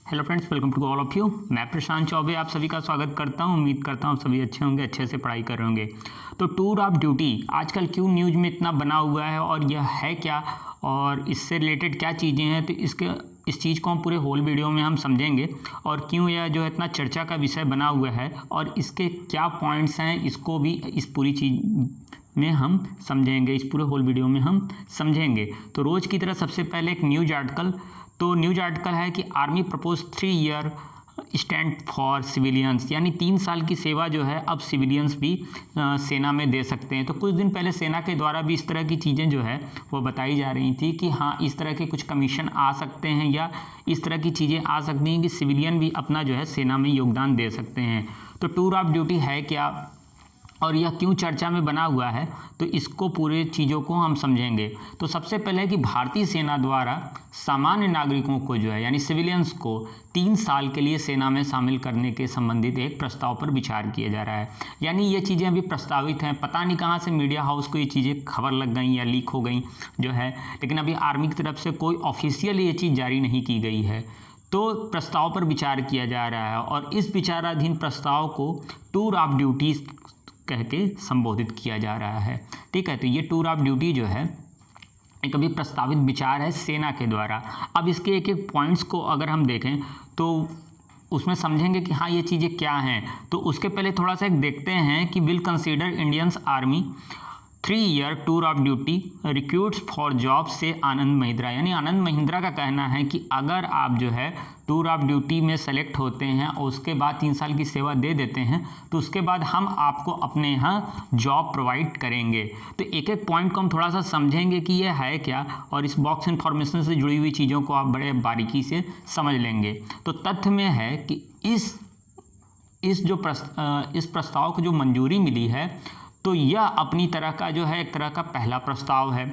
Hello friends, welcome to all of you. मैं प्रशांत चौबे आप सभी का स्वागत करता हूं। उम्मीद करता हूं सभी अच्छे होंगे, अच्छे से पढ़ाई कर रहे होंगे। तो टूर ऑफ ड्यूटी आजकल क्यों न्यूज़ में इतना बना हुआ है और यह है क्या और इससे रिलेटेड क्या चीज़ें हैं, तो इस चीज़ को हम पूरे होल वीडियो में हम समझेंगे और क्यों यह जो है इतना चर्चा का विषय बना हुआ है और इसके क्या पॉइंट्स हैं, इसको भी इस पूरी चीज़ में हम समझेंगे, इस पूरे होल वीडियो में हम समझेंगे। तो रोज़ की तरह सबसे पहले एक न्यूज़ आर्टिकल है कि army propose 3 year stand for civilians, यानी 3 साल की सेवा जो है अब सिविलियंस भी सेना में दे सकते हैं। तो कुछ दिन पहले सेना के द्वारा भी इस तरह की चीज़ें जो है वो बताई जा रही थी कि हाँ, इस तरह के कुछ कमीशन आ सकते हैं या इस तरह की चीज़ें आ सकती हैं कि सिविलियन भी अपना जो है सेना में योगदान दे सकते हैं। तो टूर ऑफ ड्यूटी है क्या और यह क्यों चर्चा में बना हुआ है, तो इसको पूरे चीज़ों को हम समझेंगे। तो सबसे पहले कि भारतीय सेना द्वारा सामान्य नागरिकों को जो है यानी सिविलियंस को 3 साल के लिए सेना में शामिल करने के संबंधित एक प्रस्ताव पर विचार किया जा रहा है। यानी ये चीज़ें अभी प्रस्तावित हैं, पता नहीं कहाँ से मीडिया हाउस को ये चीज़ें खबर लग गई या लीक हो गई जो है, लेकिन अभी आर्मी की तरफ से कोई ऑफिशियल ये चीज़ जारी नहीं की गई है। तो प्रस्ताव पर विचार किया जा रहा है और इस विचाराधीन प्रस्ताव को टूर ऑफ ड्यूटी कह के संबोधित किया जा रहा है। ठीक है, तो ये टूर ऑफ ड्यूटी जो है एक अभी प्रस्तावित विचार है सेना के द्वारा। अब इसके एक एक पॉइंट्स को अगर हम देखें तो उसमें समझेंगे कि हाँ ये चीज़ें क्या हैं। तो उसके पहले थोड़ा सा एक देखते हैं कि will consider Indians army 3 year tour of duty recruits for job से आनंद महिंद्रा। यानी आनंद महिंद्रा का कहना है कि अगर आप जो है टूर ऑफ ड्यूटी में सेलेक्ट होते हैं और उसके बाद 3 साल की सेवा दे देते हैं तो उसके बाद हम आपको अपने यहाँ जॉब प्रोवाइड करेंगे। तो एक एक पॉइंट को हम थोड़ा सा समझेंगे कि यह है क्या और इस बॉक्स इन्फॉर्मेशन से जुड़ी हुई चीज़ों को आप बड़े बारीकी से समझ लेंगे। तो तथ्य में है कि इस प्रस्ताव को जो मंजूरी मिली है तो यह अपनी तरह का जो है एक तरह का पहला प्रस्ताव है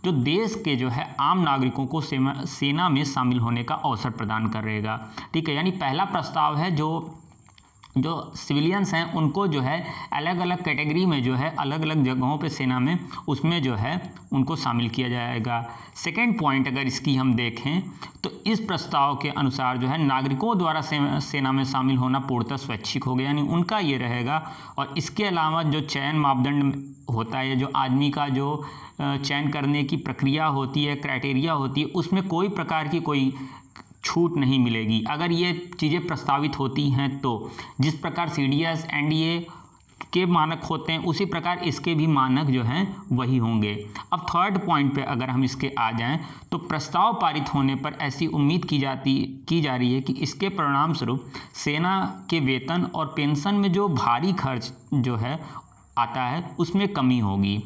जो देश के जो है आम नागरिकों को सेना में शामिल होने का अवसर प्रदान करेगा। ठीक है, यानी पहला प्रस्ताव है जो सिविलियंस हैं उनको जो है अलग अलग कैटेगरी में जो है अलग अलग जगहों पे सेना में उसमें जो है उनको शामिल किया जाएगा। सेकेंड पॉइंट अगर इसकी हम देखें तो इस प्रस्ताव के अनुसार जो है नागरिकों द्वारा सेना में शामिल होना पूर्णतः स्वैच्छिक हो गया, यानी उनका ये रहेगा। और इसके अलावा जो चयन मापदंड होता है, जो आदमी का जो चयन करने की प्रक्रिया होती है, क्राइटेरिया होती है, उसमें कोई प्रकार की कोई छूट नहीं मिलेगी अगर ये चीज़ें प्रस्तावित होती हैं। तो जिस प्रकार CDS NDA के मानक होते हैं उसी प्रकार इसके भी मानक जो हैं वही होंगे। अब थर्ड पॉइंट पे अगर हम इसके आ जाएं तो प्रस्ताव पारित होने पर ऐसी उम्मीद की जा रही है कि इसके परिणाम स्वरूप सेना के वेतन और पेंशन में जो भारी खर्च जो है आता है उसमें कमी होगी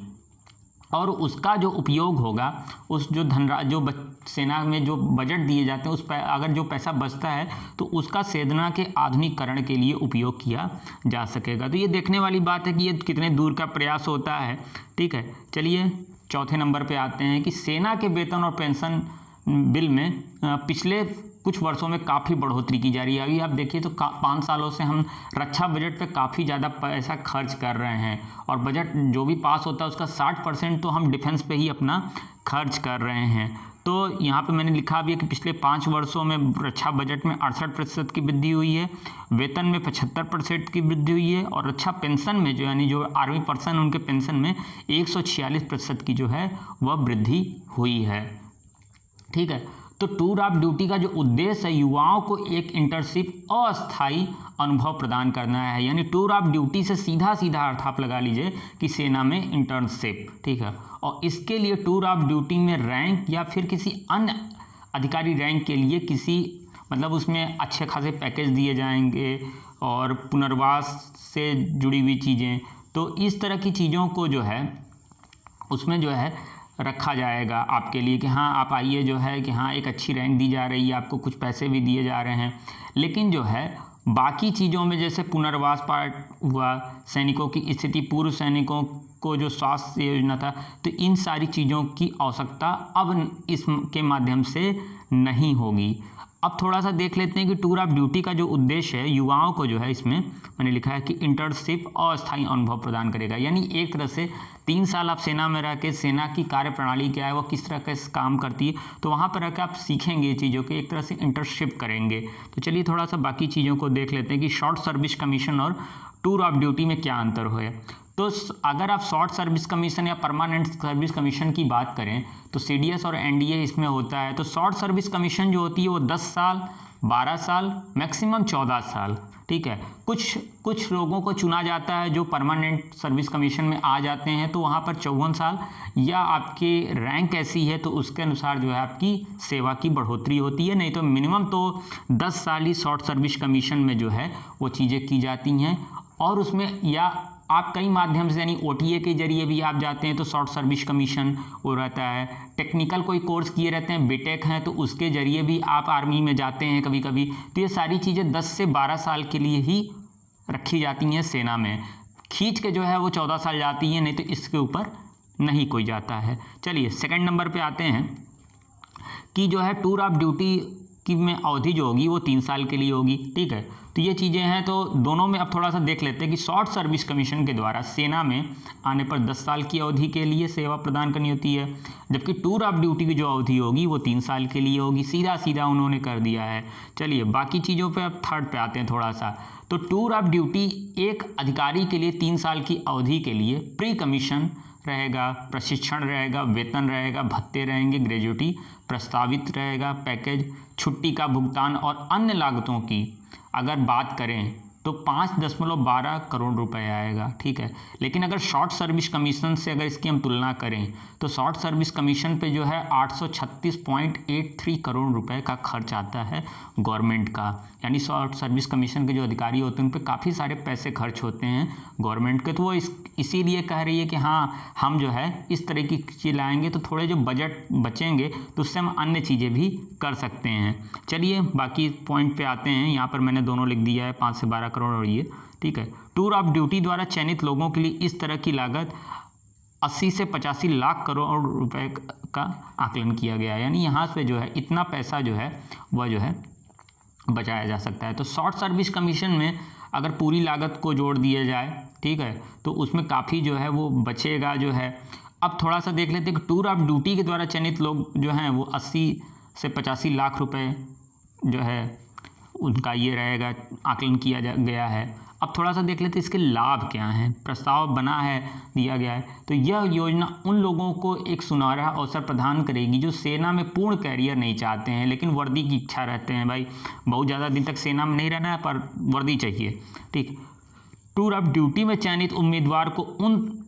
और उसका जो उपयोग होगा उस जो सेना में जो बजट दिए जाते हैं उस पर अगर जो पैसा बचता है तो उसका सेना के आधुनिकीकरण के लिए उपयोग किया जा सकेगा। तो ये देखने वाली बात है कि ये कितने दूर का प्रयास होता है। ठीक है, चलिए चौथे नंबर पे आते हैं कि सेना के वेतन और पेंशन बिल में पिछले कुछ वर्षों में काफ़ी बढ़ोतरी की जा रही है। अभी आप देखिए तो 5 सालों से हम रक्षा बजट पे काफ़ी ज़्यादा पैसा खर्च कर रहे हैं और बजट जो भी पास होता है उसका 60% तो हम डिफेंस पे ही अपना खर्च कर रहे हैं। तो यहाँ पे मैंने लिखा भी है कि पिछले 5 वर्षों में रक्षा बजट में 68% की वृद्धि हुई है, वेतन में 75% की वृद्धि हुई है और रक्षा पेंशन में जो यानी जो आर्मी पर्सन उनके पेंशन में 146% की जो है वह वृद्धि हुई है। ठीक है, तो टूर ऑफ ड्यूटी का जो उद्देश्य है युवाओं को एक इंटर्नशिप अस्थायी अनुभव प्रदान करना है। यानी टूर ऑफ ड्यूटी से सीधा अर्थ आप लगा लीजिए कि सेना में इंटर्नशिप। ठीक है, और इसके लिए टूर ऑफ ड्यूटी में रैंक या फिर किसी अन्य अधिकारी रैंक के लिए किसी मतलब उसमें अच्छे खासे पैकेज दिए जाएंगे और पुनर्वास से जुड़ी हुई चीज़ें, तो इस तरह की चीज़ों को जो है उसमें जो है रखा जाएगा आपके लिए कि हाँ आप आइए जो है कि हाँ एक अच्छी रैंक दी जा रही है, आपको कुछ पैसे भी दिए जा रहे हैं। लेकिन जो है बाकी चीज़ों में जैसे पुनर्वास पार्ट हुआ, सैनिकों की स्थिति, पूर्व सैनिकों को जो स्वास्थ्य योजना था, तो इन सारी चीज़ों की आवश्यकता अब इसके माध्यम से नहीं होगी। अब थोड़ा सा देख लेते हैं कि टूर ऑफ ड्यूटी का जो उद्देश्य है, युवाओं को जो है इसमें मैंने लिखा है कि इंटर्नशिप और अस्थायी अनुभव प्रदान करेगा। यानी एक तरह से 3 साल आप सेना में रह के सेना की कार्य प्रणाली क्या है, वो किस तरह का काम करती है, तो वहाँ पर रह के आप सीखेंगे ये चीज़ों के, एक तरह से इंटर्नशिप करेंगे। तो चलिए थोड़ा सा बाकी चीज़ों को देख लेते हैं कि शॉर्ट सर्विस कमीशन और टूर ऑफ ड्यूटी में क्या अंतर है। तो अगर आप शॉर्ट सर्विस कमीशन या परमानेंट सर्विस कमीशन की बात करें तो सीडीएस और एनडीए इसमें होता है। तो शॉर्ट सर्विस कमीशन जो होती है वो 10 साल, 12 साल, मैक्सिमम 14 साल, ठीक है। कुछ लोगों को चुना जाता है जो परमानेंट सर्विस कमीशन में आ जाते हैं, तो वहाँ पर 54 साल या आपके रैंक ऐसी है तो उसके अनुसार जो है आपकी सेवा की बढ़ोतरी होती है, नहीं तो मिनिमम तो 10 साल ही शॉर्ट सर्विस कमीशन में जो है वो चीज़ें की जाती हैं। और उसमें या आप कई माध्यम से यानी ओटीए के जरिए भी आप जाते हैं तो शॉर्ट सर्विस कमीशन वो रहता है। टेक्निकल कोई कोर्स किए रहते हैं, बीटेक हैं, तो उसके जरिए भी आप आर्मी में जाते हैं कभी कभी। तो ये सारी चीज़ें 10 से 12 साल के लिए ही रखी जाती हैं सेना में, खींच के जो है वो 14 साल जाती हैं, नहीं तो इसके ऊपर नहीं कोई जाता है। चलिए सेकंड नंबर पे आते हैं कि जो है टूर ऑफ ड्यूटी की में अवधि जो होगी वो 3 साल के लिए होगी, ठीक है। तो ये चीज़ें हैं, तो दोनों में अब थोड़ा सा देख लेते हैं कि शॉर्ट सर्विस कमीशन के द्वारा सेना में आने पर 10 साल की अवधि के लिए सेवा प्रदान करनी होती है, जबकि टूर ऑफ ड्यूटी की जो अवधि होगी वो 3 साल के लिए होगी। सीधा सीधा उन्होंने कर दिया है। चलिए बाकी चीज़ों पे अब थर्ड पे आते हैं थोड़ा सा। तो टूर ऑफ ड्यूटी एक अधिकारी के लिए 3 साल की अवधि के लिए प्री कमीशन रहेगा, प्रशिक्षण रहेगा, वेतन रहेगा, भत्ते रहेंगे, ग्रेजुटी प्रस्तावित रहेगा, पैकेज, छुट्टी का भुगतान और अन्य लागतों की अगर बात करें तो 5.12 करोड़ रुपए आएगा, ठीक है। लेकिन अगर शॉर्ट सर्विस कमीशन से अगर इसकी हम तुलना करें तो शॉर्ट सर्विस कमीशन पे जो है 836.83 करोड़ रुपए का खर्च आता है गवर्नमेंट का। यानी शॉर्ट सर्विस कमीशन के जो अधिकारी होते हैं उन पे काफ़ी सारे पैसे खर्च होते हैं गवर्नमेंट के। तो वो इसीलिए कह रही है कि हाँ हम जो है इस तरह की चीज़ लाएंगे तो थोड़े जो बजट बचेंगे तो उससे हम अन्य चीज़ें भी कर सकते हैं। चलिए बाकी पॉइंट पे आते हैं। यहाँ पर मैंने दोनों लिख दिया है, 5 से 12 करोड़ और ये, ठीक है। टूर ऑफ ड्यूटी द्वारा चयनित लोगों के लिए इस तरह की लागत 80 से 85 लाख करोड़ रुपए का आकलन किया गया है। यानी यहाँ से जो है इतना पैसा जो है वह जो है बचाया जा सकता है। तो शॉर्ट सर्विस कमीशन में अगर पूरी लागत को जोड़ दिया जाए, ठीक है, तो उसमें काफ़ी जो है वो बचेगा जो है। अब थोड़ा सा देख लेते हैं कि टूर ऑफ ड्यूटी के द्वारा चयनित लोग जो हैं वो 80 से 85 लाख रुपए जो है उनका ये रहेगा, आकलन किया गया है। अब थोड़ा सा देख लेते हैं इसके लाभ क्या हैं। प्रस्ताव बना है, दिया गया है। तो यह योजना उन लोगों को एक सुनहरा अवसर प्रदान करेगी जो सेना में पूर्ण कैरियर नहीं चाहते हैं लेकिन वर्दी की इच्छा रहते हैं। भाई बहुत ज़्यादा दिन तक सेना में नहीं रहना है पर वर्दी चाहिए, ठीक। टूर ऑफ ड्यूटी में चयनित उम्मीदवार को उन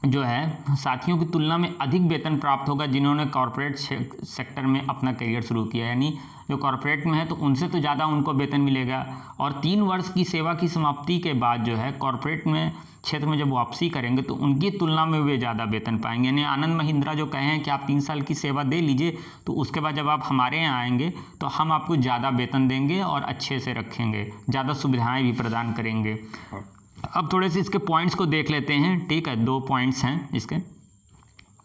जो है साथियों की तुलना में अधिक वेतन प्राप्त होगा जिन्होंने कॉरपोरेट सेक्टर में अपना करियर शुरू किया। यानी जो कॉरपोरेट में है तो उनसे तो ज़्यादा उनको वेतन मिलेगा। और 3 वर्ष की सेवा की समाप्ति के बाद जो है कॉरपोरेट में क्षेत्र में जब वापसी करेंगे तो उनकी तुलना में वे ज़्यादा वेतन पाएंगे। यानी आनंद महिंद्रा जो कहे हैं कि आप 3 साल की सेवा दे लीजिए तो उसके बाद जब आप हमारे यहाँ आएंगे तो हम आपको ज़्यादा वेतन देंगे और अच्छे से रखेंगे, ज़्यादा सुविधाएँ भी प्रदान करेंगे। अब थोड़े से इसके पॉइंट्स को देख लेते हैं, ठीक है। 2 पॉइंट्स हैं इसके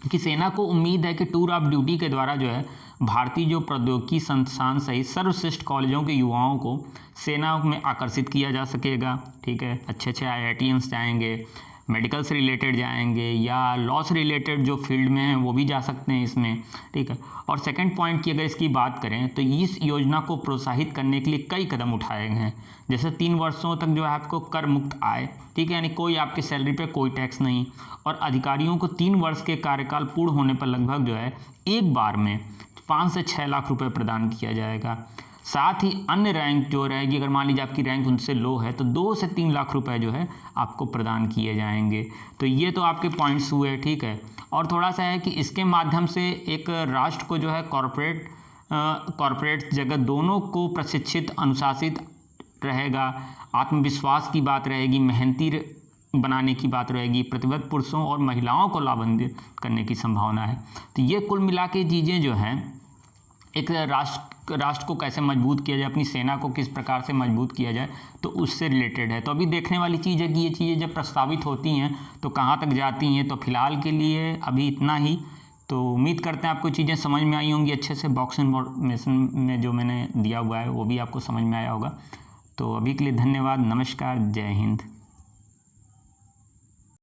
कि सेना को उम्मीद है कि टूर ऑफ ड्यूटी के द्वारा जो है भारतीय जो प्रौद्योगिकी संस्थान सहित सर्वश्रेष्ठ कॉलेजों के युवाओं को सेना में आकर्षित किया जा सकेगा, ठीक है। अच्छे अच्छे IITians जाएंगे, मेडिकल से रिलेटेड जाएंगे या लॉ से रिलेटेड जो फील्ड में हैं वो भी जा सकते हैं इसमें, ठीक है। और सेकंड पॉइंट की अगर इसकी बात करें तो इस योजना को प्रोत्साहित करने के लिए कई कदम उठाए गए हैं। जैसे 3 वर्षों तक जो है आपको कर मुक्त आय, ठीक है, यानी कोई आपके सैलरी पे कोई टैक्स नहीं। और अधिकारियों को 3 वर्ष के कार्यकाल पूर्ण होने पर लगभग जो है एक बार में 5 से 6 लाख रुपए प्रदान किया जाएगा। साथ ही अन्य रैंक जो रहेगी, अगर मान लीजिए आपकी रैंक उनसे लो है तो 2 से 3 लाख रुपए जो है आपको प्रदान किए जाएंगे। तो ये तो आपके पॉइंट्स हुए, ठीक है। और थोड़ा सा है कि इसके माध्यम से एक राष्ट्र को जो है कॉरपोरेट जगत दोनों को प्रशिक्षित, अनुशासित रहेगा, आत्मविश्वास की बात रहेगी, मेहनती बनाने की बात रहेगी, प्रतिबद्ध पुरुषों और महिलाओं को लाभान्वित करने की संभावना है। तो ये कुल मिला के चीज़ें जो हैं एक राष्ट्र को कैसे मजबूत किया जाए, अपनी सेना को किस प्रकार से मजबूत किया जाए, तो उससे रिलेटेड है। तो अभी देखने वाली चीज़ है कि ये चीज़ें जब प्रस्तावित होती हैं तो कहाँ तक जाती हैं। तो फिलहाल के लिए अभी इतना ही तो उम्मीद करते हैं आपको चीज़ें समझ में आई होंगी अच्छे से। बॉक्स इन्फॉर्मेशन में जो मैंने दिया हुआ है वो भी आपको समझ में आया होगा। तो अभी के लिए धन्यवाद, नमस्कार, जय हिंद।